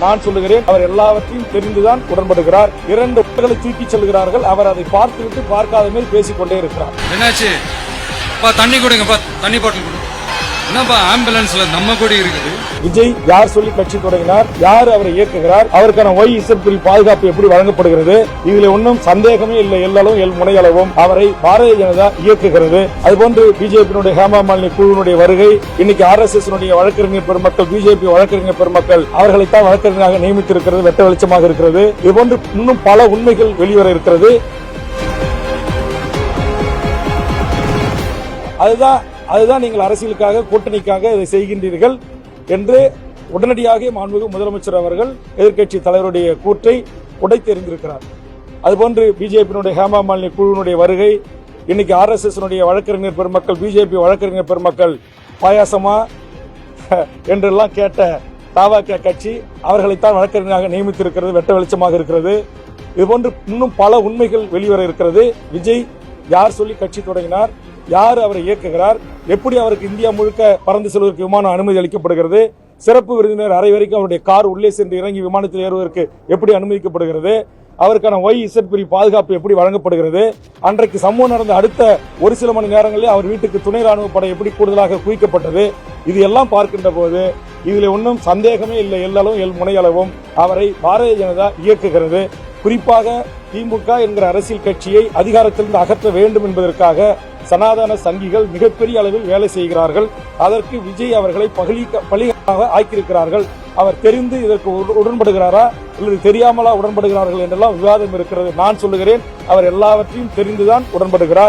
நான் சொல்லுகிறேன், அவர் எல்லாவற்றையும் தெரிந்துதான் உடன்படுகிறார். 2 உடல்களை தூக்கி செல்கிறார்கள். அவர் அதை பார்த்துவிட்டு பார்க்காத மாதிரி பேசிக் கொண்டே இருக்கிறார். என்னாச்சு? தண்ணி கொடுங்கப்பா, தண்ணி பாட்டில் கொடுங்க. என்னப்பா ஆம்புலன்ஸ்ல நம்ம கொடி இருக்குது? விஜய் யார் சொல்லி கட்சி தொடங்கினார், யார் அவரை இயக்குகிறார், அவருக்கான YZ பாதுகாப்பு எப்படி வழங்கப்படுகிறது, இதுல ஒன்றும் சந்தேகமே இல்லை. எல்லளவும் எல் முனையளவும் அவரை பாரதிய ஜனதா இயக்குகிறது. அதுபோன்று பிஜேபியினுடைய ஹேமா மாலினி குழுவினுடைய வருகை, இன்னைக்கு RSS வழக்கறிஞர் பெருமக்கள், பிஜேபி வழக்கறிஞர் பெருமக்கள் அவர்களைத்தான் வழக்கறிஞராக நியமித்திருக்கிறது வெட்ட வெளிச்சமாக இருக்கிறது. இதுபோன்று இன்னும் பல உண்மைகள் வெளிவர இருக்கிறது. அதுதான் நீங்கள் அரசியலுக்காக கூட்டணிக்காக இதை செய்கின்றீர்கள் என்று உடனடியாக மாண்புமிகு முதலமைச்சர் அவர்கள் எதிர்க்கட்சி தலைவருடைய கூற்றை உடைத்தெறிந்திருக்கிறார். அதுபோன்று பிஜேபியினுடைய ஹேமா மாலினி குழுவினுடைய வருகை, இன்னைக்கு RSS வழக்கறிஞர் பெருமக்கள், பிஜேபி வழக்கறிஞர் பெருமக்கள் பாயாசமா என்றெல்லாம் கேட்ட தவாக கட்சி அவர்களைத்தான் வழக்கறிஞராக நியமித்திருக்கிறது வெட்ட வெளிச்சமாக இருக்கிறது. இதுபோன்று இன்னும் பல உண்மைகள் வெளிவர இருக்கிறது. விஜய் யார் சொல்லி கட்சி தொடங்கினார், யார் அவரை இயக்குகிறார், எப்படி அவருக்கு இந்தியா முழுக்க பறந்து செல்வதற்கு விமானம் அனுமதி அளிக்கப்படுகிறது, சிறப்பு விருந்தினர் அறை வரைக்கும் அவருடைய கார் உள்ளே சென்று இறங்கி விமானத்தில் ஏறுவதற்கு எப்படி அனுமதிக்கப்படுகிறது, அவருக்கான YZ பாதுகாப்பு எப்படி வழங்கப்படுகிறது, அன்றைக்கு சம்பவம் நடந்த அடுத்த ஒரு சில மணி நேரங்களில் அவர் வீட்டுக்கு துணை ராணுவ படை எப்படி கூடுதலாக குவிக்கப்பட்டது, இது எல்லாம் பார்க்கின்ற போது இதில் ஒன்றும் சந்தேகமே இல்லை. எல்லளவும் எல் முனையளவும் அவரை பாரதிய ஜனதா இயக்குகிறது. குறிப்பாக திமுக என்கிற அரசியல் கட்சியை அதிகாரத்திலிருந்து அகற்ற வேண்டும் என்பதற்காக சனாதன சங்கிகள் மிகப்பெரிய அளவில் வேலை செய்கிறார்கள். அதற்கு விஜய் அவர்களை பலியாக ஆக்கியிருக்கிறார்கள். அவர் தெரிந்து இதற்கு உடன்படுகிறாரா அல்லது தெரியாமலா உடன்படுகிறார்கள் என்றெல்லாம் விவாதம் இருக்கிறது. நான் சொல்லுகிறேன், அவர் எல்லாவற்றையும் தெரிந்துதான் உடன்படுகிறார்.